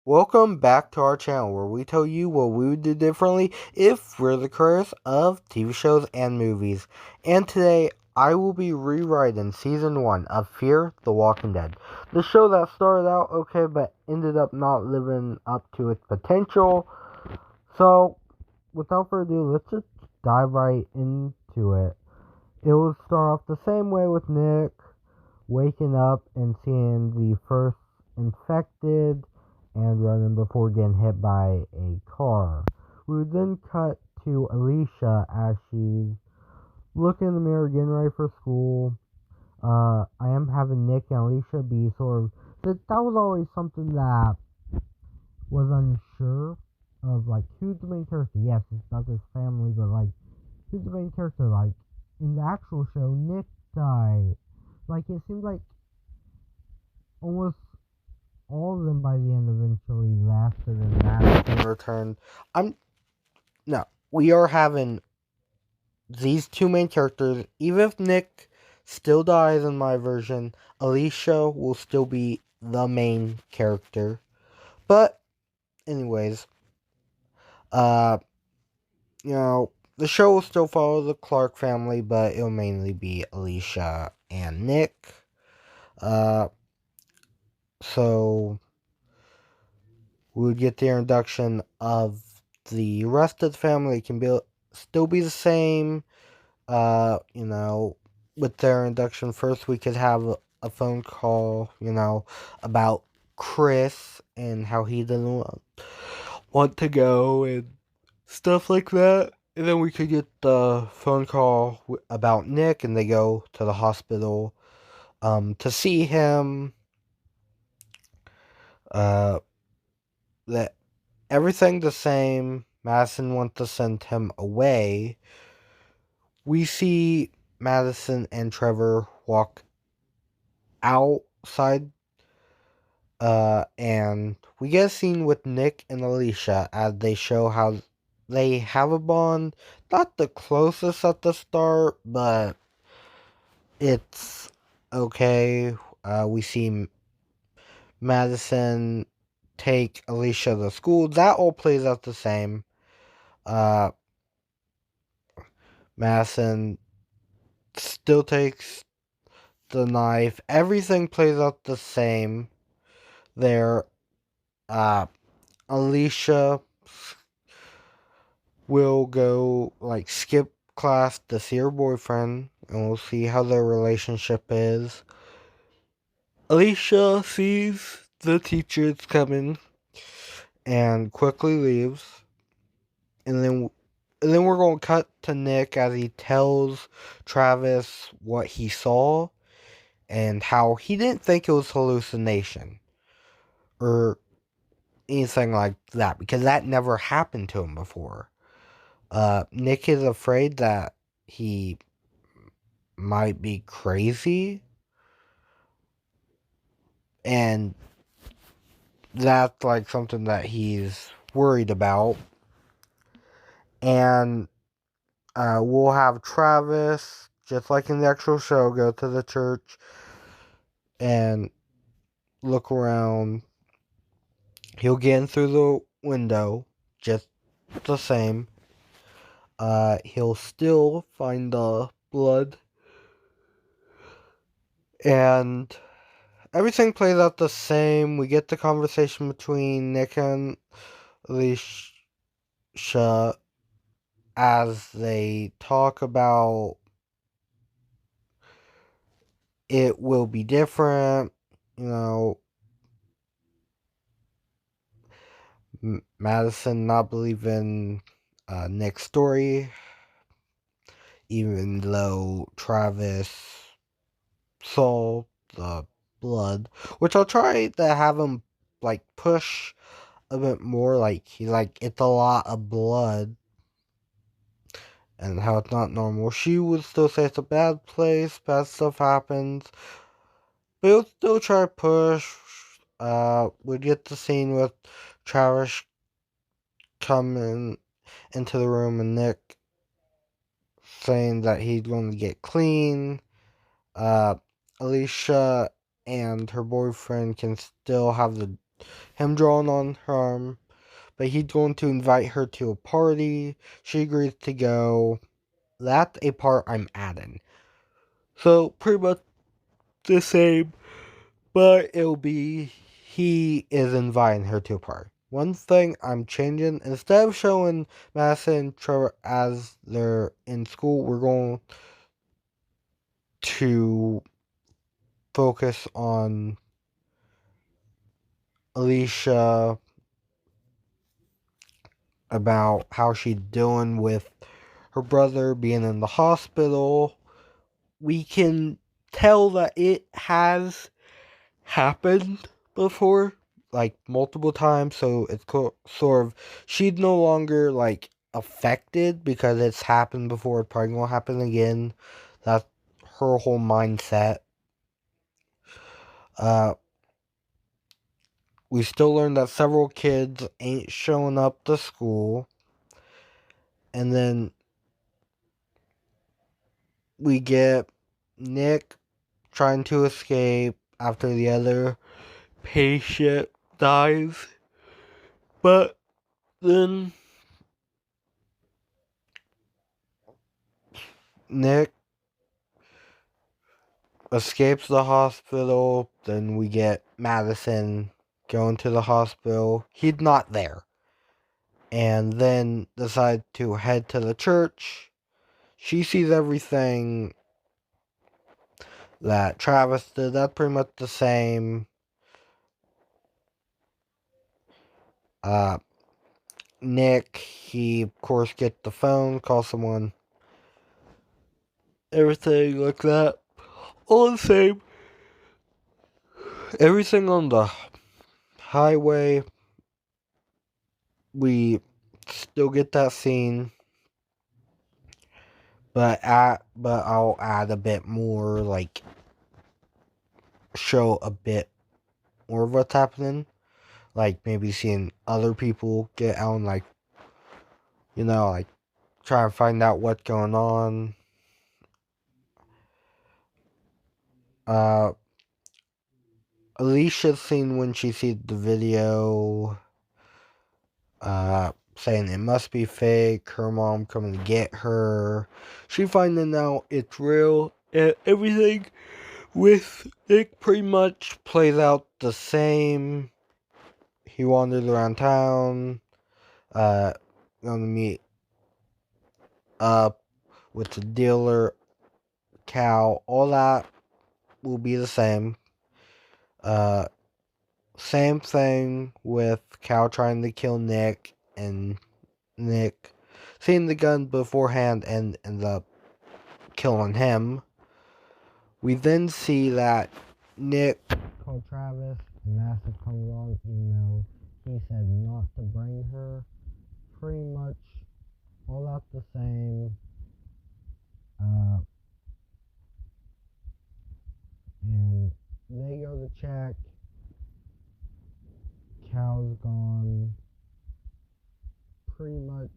Welcome back to our channel where we tell you what we would do differently if we're the creators of TV shows and movies. And today I will be rewriting season 1 of Fear the Walking Dead. The show that started out okay but ended up not living up to its potential. So without further ado, let's just dive right into it. It will start off the same way with Nick waking up and seeing the first infected and running before getting hit by a car. We would then cut to Alicia as she's looking in the mirror, getting ready for school. I am having Nick and Alicia be sort of that was always something that was unsure of, like, who's the main character. Yes, it's about this family, but like, who's the main character? Like, in the actual show, Nick died. Like, it seems like almost all of them by the end eventually left, and then Madison returned. I'm no, we are having these two main characters. Even if Nick still dies in my version, Alicia will still be the main character. But anyways, uh, the show will still follow the Clark family, but it'll mainly be Alicia and Nick. Uh, so we would get the introduction of the rest of the family. It can be still be the same. With their induction first, we could have a phone call, about Chris and how he didn't want to go and stuff like that. And then we could get the phone call about Nick, and they go to the hospital to see him. Uh, that everything the same. Madison wants to send him away. We see Madison and Trevor walk outside, and we get a scene with Nick and Alicia as they show how they have a bond. Not the closest at the start, but it's okay. We see Madison take Alicia to school. That all plays out the same. Uh, Madison still takes the knife. Everything plays out the same there. Uh, Alicia will go, like, skip class to see her boyfriend, and we'll see how their relationship is. Alicia sees the teachers coming and quickly leaves. And then we're going to cut to Nick as he tells Travis what he saw and how he didn't think it was hallucination or anything like that, because that never happened to him before. Nick is afraid that he might be crazy, and that's like something that he's worried about. And we'll have Travis, just like in the actual show, go to the church and look around. He'll get in through the window, just the same. He'll still find the blood, and everything plays out the same. We get the conversation between Nick and Alicia as they talk about it will be different. You know, Madison not believing Nick's story, even though Travis saw the blood, which I'll try to have him, like, push a bit more. Like, he's like, it's a lot of blood, and how it's not normal. She would still say it's a bad place, bad stuff happens, but he'll still try to push. We get the scene with Travis coming into the room and Nick saying that he's going to get clean. Uh, Alicia and her boyfriend can still have the him drawing on her arm, but he's going to invite her to a party. She agrees to go. That's a part I'm adding. So pretty much the same, but it'll be he is inviting her to a party. One thing I'm changing, instead of showing Madison and Trevor as they're in school, we're going to focus on Alicia, about how she's doing with her brother being in the hospital. We can tell that it has happened before, like multiple times, so it's sort of, she's no longer like affected because it's happened before, it's probably gonna happen again. That's her whole mindset. uh we still learn that several kids ain't showing up to school, and then we get Nick trying to escape after the other patient dies. But then Nick escapes the hospital. Then we get Madison going to the hospital. He's not there. And then decide to head to the church. She sees everything that Travis did. That's pretty much the same. Uh, Nick, he of course gets the phone, calls someone, everything like that. All the same. Everything on the highway, we still get that scene, but I'll add a bit more, like show a bit more of what's happening, like maybe seeing other people get out and like, like try and find out what's going on. Uh, Alicia's scene when she sees the video, saying it must be fake, her mom coming to get her. She finding out it's real, and everything with Nick pretty much plays out the same. He wanders around town, uh, going to meet up with the dealer, Cal. All that will be the same. Uh, Same thing with Cal trying to kill Nick, and Nick seeing the gun beforehand and ends up killing him. We then see that Nick called Travis, and Massive comes along, even though he said not to bring her. Pretty much all out the same. And they go to check. Cal's gone. Pretty much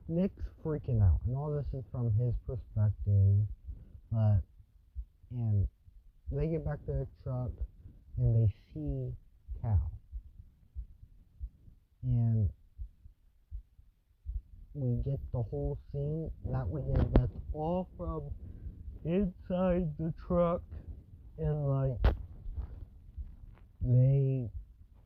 Nick's freaking out, and all this is from his perspective. And they get back to the truck, and they see Cal, and we get the whole scene that we did. That's all from inside the truck, and they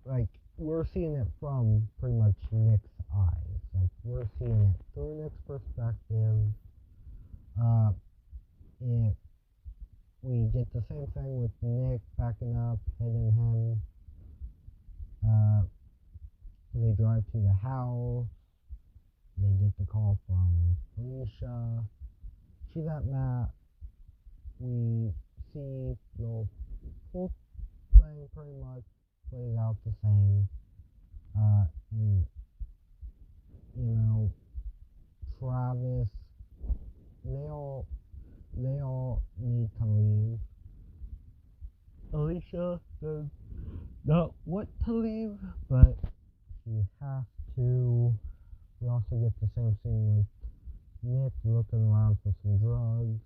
like we're seeing it from pretty much Nick's eyes. Like we're seeing it through Nick's perspective. It We get the same thing with Nick backing up, hitting him. They drive to the house. They get the call from Alicia. She's at Matt. We see the whole thing pretty much plays out the same. And Travis, they all need to leave. Alicia does not want to leave, but she has to. We also get the same scene with Nick looking around for some drugs.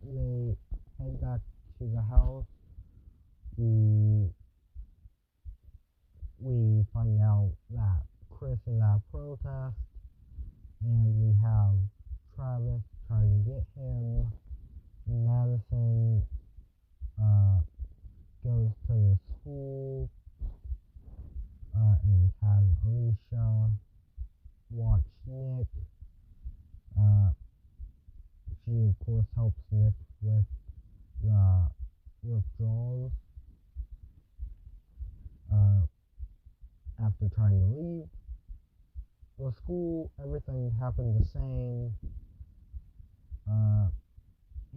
They head back to the house. We after trying to leave the school, everything happened the same.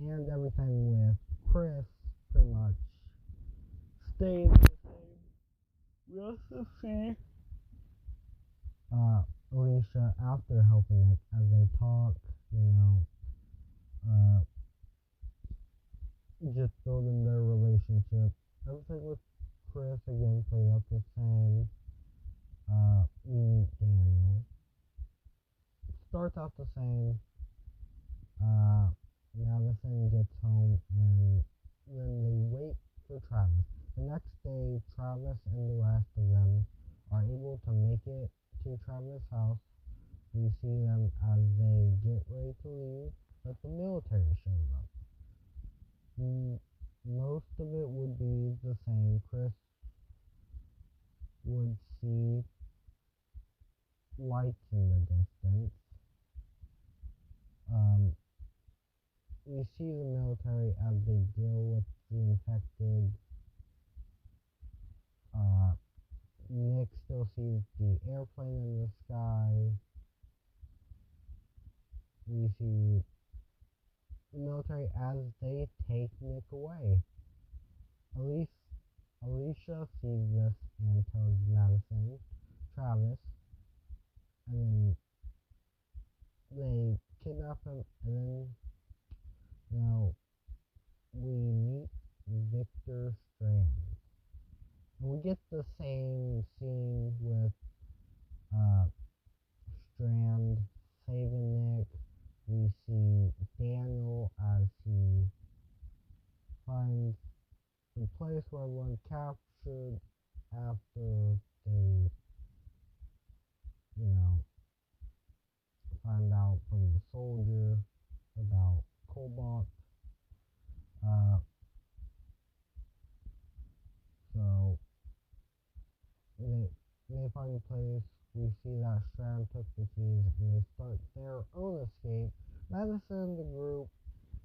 And everything with Chris pretty much stayed the same. We also see Alicia after helping Nick as they talk, uh, just building their relationship. Everything with Chris again played out the same. We meet Daniel. It starts out the same. Madison gets home and then they wait for Travis. The next day, Travis and the rest of them are able to make it to Travis' house. We see them as they get ready to leave, but the military shows up. Most of it would be the same. Chris would see lights in the distance. We see the military as they deal with the infected. Nick still sees the airplane in the sky. We see the military as they take Nick away. Alicia sees this and tells Madison, Travis, and then they kidnap him, and then, we meet Victor Strand. And we get the same scene with Strand saving Nick. We see Daniel as he finds the place where everyone captured after they, find out from the soldier about Cobalt. So they find a place. We see that Strand took the keys and they start their own escape. Madison and the group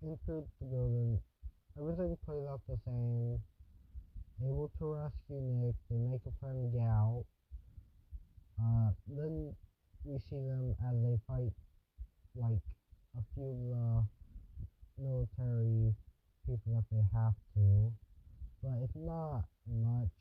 entered the building. Everything plays out the same. Able to rescue Nick. They make a plan to get out. Then we see them as they fight like a few of the military people that they have to. But it's not much.